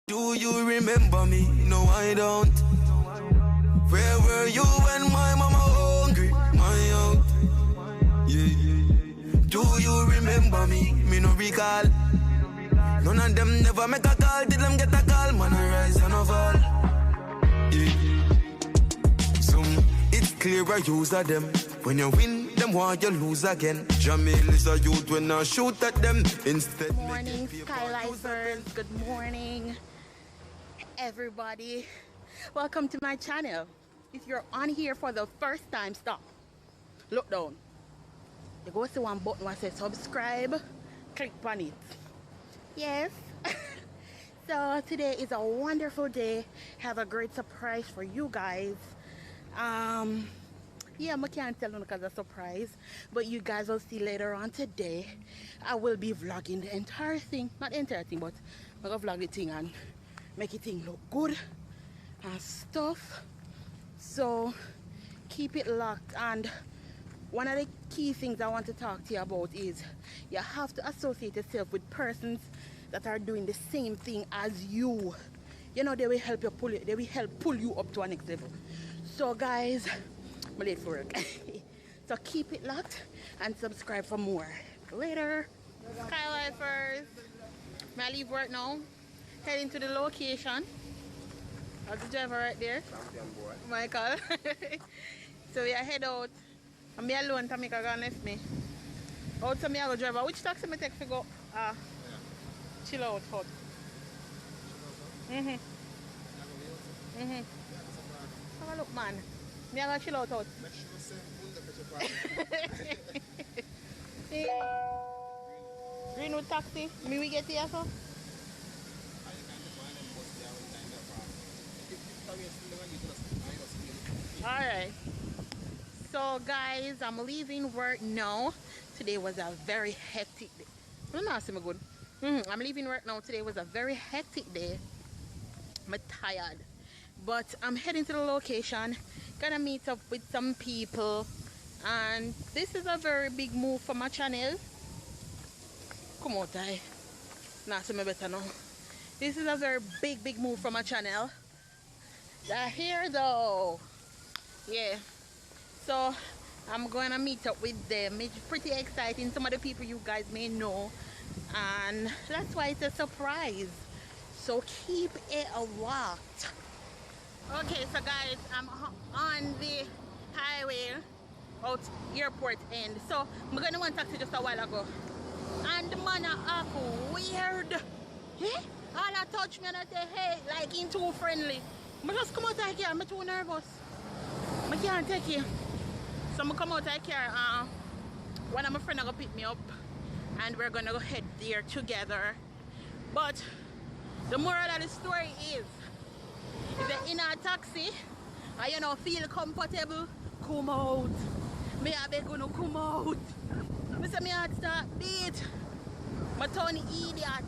Do you remember me? No, I don't. Where were you when my mama hungry? My out. Yeah. Do you remember me? Me no recall. None of them never make a call. Did them get a call? Man, I rise and I fall. Yeah. Some it's clear I use of them. When you win, them want you lose again. JAHMIEL is a youth when I shoot at them. Instead, good morning, Skylifers. Good morning, everybody. Welcome to my channel. If you're on here for the first time, stop. Look down. You go see one button that says subscribe. Click on it. Yes. So today is a wonderful day. Have a great surprise for you guys. Yeah, I can't tell you because it's a surprise, but you guys will see later on today. I will be vlogging the entire thing, not the entire thing, but I'm gonna vlog the thing and make it thing look good and stuff. So keep it locked. And one of the key things I want to talk to you about is you have to associate yourself with persons that are doing the same thing as you. You know, they will help you pull it, they will help pull you up to a next level. So guys, I'm late for work. So keep it locked and subscribe for more. Later. Skylifers. May I leave work now? Heading to the location. How's the driver right there? Michael. So we are head out. I'm me alone, Tamika gonna left me. Out to me I go driver. Which taxi me take to go? Chill out hut. Have a look, man. Me I go chill out. Greenwood taxi. Me we get here so? Alright. So guys, I'm leaving work now. Today was a very hectic day. I'm leaving work now. Today was a very hectic day. I'm tired. But I'm heading to the location. Gonna meet up with some people. And this is a very big move for my channel. Come on, Ty. Nah, so me better now. This is a very big move for my channel. They're here though. Yeah. So I'm going to meet up with them. It's pretty exciting. Some of the people you guys may know. And that's why it's a surprise. So keep it locked. Okay, so guys, I'm on the highway out airport end. So I'm going to one taxi just a while ago. And the man act weird. Eh? All I touch me and I say, hey, like him too friendly. I just come out of here, I'm too nervous. I can't take you. So I'm come out of here. One of my friends gonna pick me up and we're gonna go head there together. But the moral of the story is if you're in a taxi and you know feel comfortable, come out. Me I beg you to come out. I say me heart start beat. My turn idiot.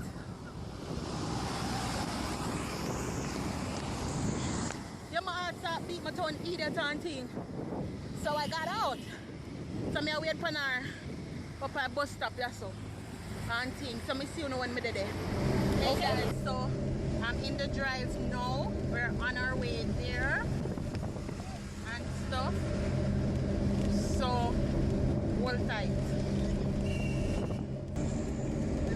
Yeah, my heart start beat, my turn idiot and thing. So I got out. So I wait for her up at bus stop there so and thing. So I see you when I'm there. Okay guys, so I'm in the drive now. We're on our way there and stuff. So hold tight.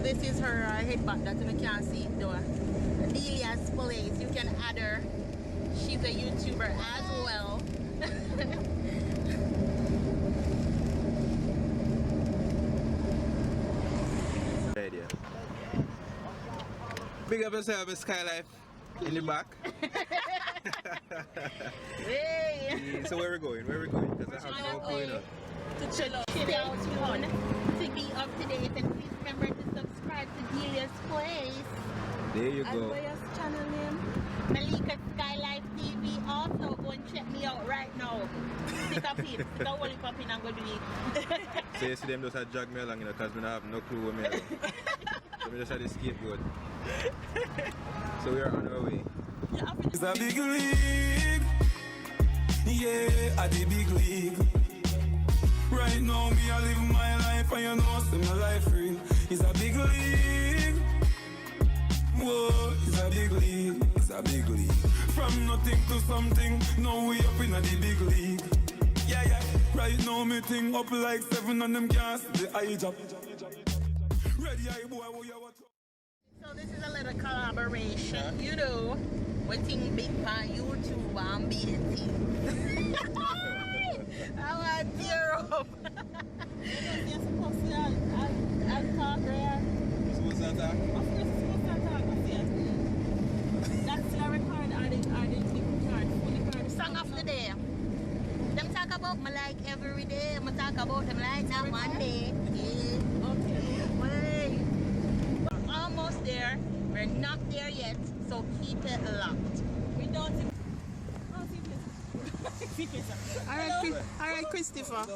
This is her headband that you can't see it though. Delia's place. You can add her. She's a YouTuber as well. Idea. Big up yourself, Skylife in the back. Hey! So where we going? Where we going? Because I have no going on. To chill out fun, to be up to date, and please remember to subscribe to Delia's place. There you go. As channel name, Melicaskylife TV. Also, go and check me out right now. Stick up in, stick a whole pop in and go do it. So you see them just drag me along, you know, because I have no clue where me are. So we just had to scapegoat. So we are on our way. It's a big league. Yeah, at the big league. Right now, me I live my life and you know, see my life real. It's a big league. Whoa, it's a big league. a big league. From nothing to something, now we up in a the big league. Yeah, yeah. Right now me thing up like 7 on them cars. The eye job. Ready, eye boy, what you want? So this is a little collaboration, you know. We think big on YouTube and BT. I want to tear up. You're supposed to talk, right? You're supposed to talk? Of course you're supposed to talk, that's your record or the record. Song of the day. Them talk about my like every day. I'm talk about them like now one day. Yeah. Okay. Wait. We're almost there. We're not there yet, so keep it locked. We don't see. Alright, Christopher.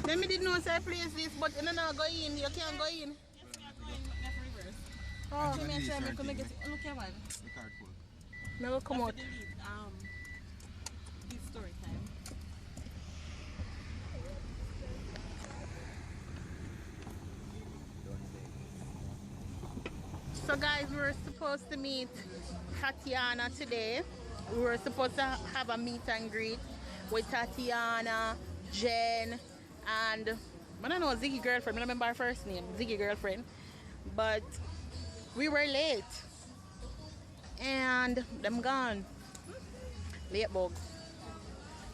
Let me did not say place this, but you know go in. You can't go in. Oh, let me try. Look here, man. Never come out. This story time. So guys, we were supposed to meet Tatiana today. We were supposed to have a meet and greet with Tatiana, Jen, and I don't know, Ziggy girlfriend. I don't remember her first name, Ziggy girlfriend. But we were late. And them gone. Late bugs.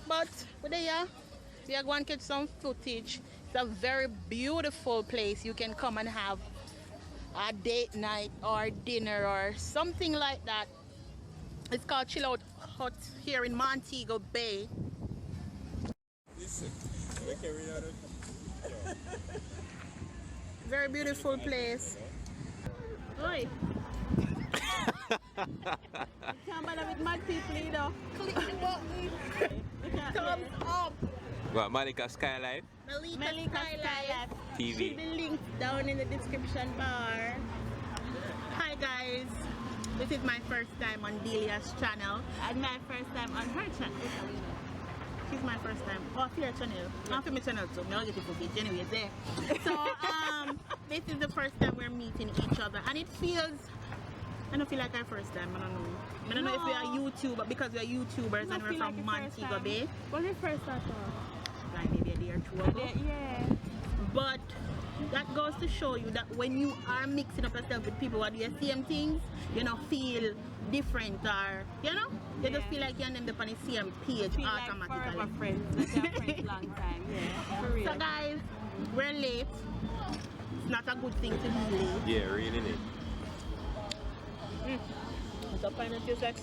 But we're there. We are going to catch some footage. It's a very beautiful place. You can come and have a date night or dinner or something like that. It's called Chill Out Hut here in Montego Bay. Very beautiful place. Oi. Can't bother with mad people, you know. Click the button. Thumbs up. What, Melicaskylife? Melicaskylife TV. See the link down in the description bar. Hi guys. This is my first time on Delia's channel and my first time on her channel. She's my first time. Oh, for your channel. Not for my channel too. I'll get it for bitch anyway there. So this is the first time we're meeting each other and it feels, I don't feel like our first time. I don't know. I don't know if we are YouTubers because we're YouTubers and we're from Montego Bay. What's your first thought? Like maybe a day or two ago. Yeah. But that goes to show you that when you are mixing up yourself with people who do the same things, you know, feel different or, you know, you just feel like you're on the same page feel automatically. Like forever friends, like you're friends long time. Yeah, for real. So guys, we're late. It's not a good thing to be late. Yeah, really late. So find it tastes like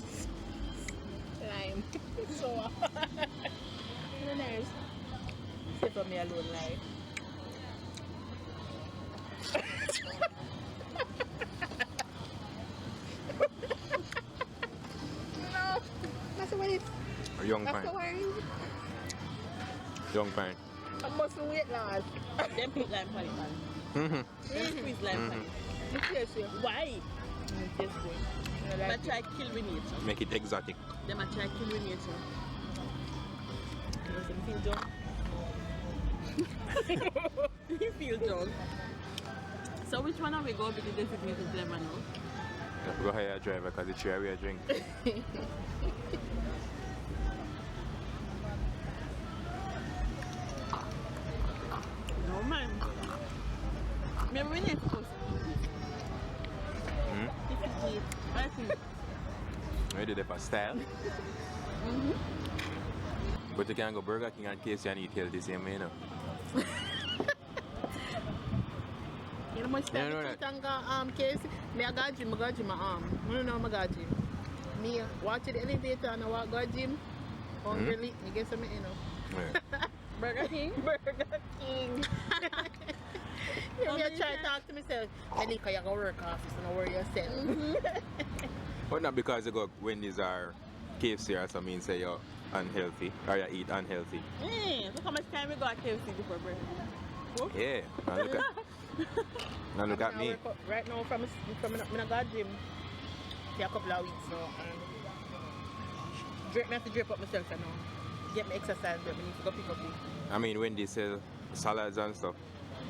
lime. So nice. Stay for me alone, like. No, that's what it is. A young That's pine. the word. Young pine. I must wait, lad. Them put lime on it, man. Them squeeze lime on it. Why? It's good. Them a try kill with nature. Make it exotic. Them a try kill with nature. Them feel drunk. You feel drunk. So which one are we going to be designated them now? Go ahead, driver, because it's where we are drink. No man. Maybe we need to post. This is it. I think. Ready there for style? But you can go Burger King and KFC and eat healthy the same way, you know. You know, much time I case, me I got gym, I got gym, I know I got gym. Me watch the elevator and I walk go gym. Hungry, you get something, you know. Yeah. Burger King? Burger King. Yeah, me I try to talk to myself. Melika, you go work office and worry yourself. But not because you go Wendy's or KFC or something, say you're unhealthy or you eat unhealthy. Look how much time we got at KFC before break. Yeah. Now look at me. Right now, from I got gym for a couple of weeks now. I have to drip up myself now. Get my exercise, but I need to go pick up it. I mean, when they sell salads and stuff.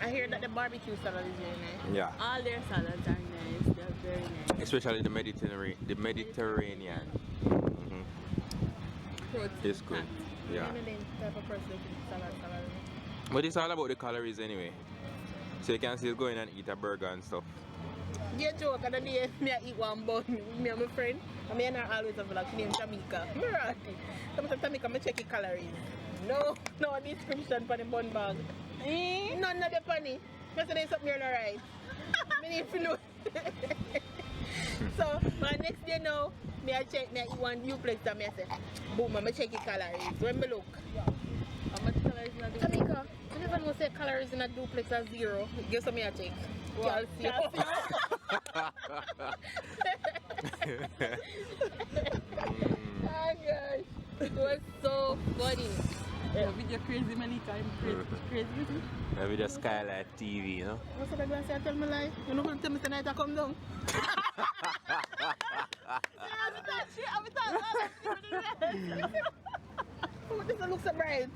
I hear that the barbecue salad is very nice. Yeah. All their salads are nice. They're Very nice. especially the Mediterranean. The Mediterranean. Mhm. Protein It's good. packed. Yeah. I'm the type of person who eats salad. But it's all about the calories anyway. So you can still go in and eat a burger and stuff. Yeah, joke. And then me I eat one bun. Me and my friend. And me and her always have like name Jamaica. Mirati. Come to Jamaica, me check the calories. No description for the bun bag. None of the funny. Just say something on the right. Me need to know. So, my next day now, me I check, me I eat one duplex and me I say, boom, I check the calories. When me look. How much calories in a duplex? Jamaica, you never know say calories in a duplex are 0. Guess what me I check? Calcium. Oh gosh. It was so funny. Yeah, with your crazy Malika, I'm crazy with you. Maybe the Skylight TV, you know? What's that going to tell me like? You know going to tell me tonight I come down? Oh, this one looks so bright.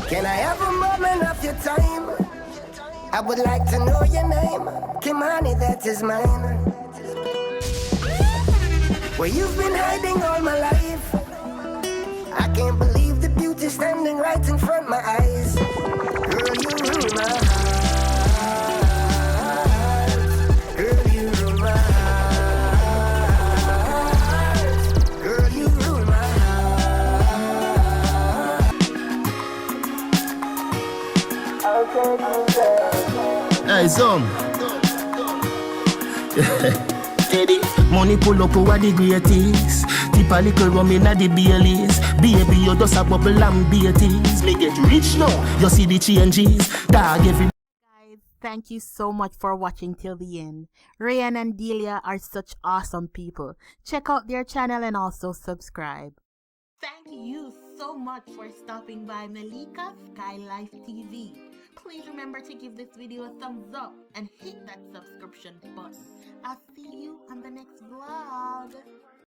Can I have a moment of your time? I would like to know your name. KYMANI, that is mine. Where you've been hiding all my life. I can't believe the beauty standing right in front of my eyes. Girl, you rule my heart. Girl, you rule my heart. Girl, you rule my heart. Hey, some. Steady. Money pull up over the greatest. Tip a little rum inna the Baileys. Baby, you just a bubble and beaties. Me get rich now. You see the changes. Dog every. Guys, thank you so much for watching till the end. Ryan and Delia are such awesome people. Check out their channel and also subscribe. Thank you so much for stopping by Melicaskylife TV. Please remember to give this video a thumbs up and hit that subscription button. I'll see you on the next vlog.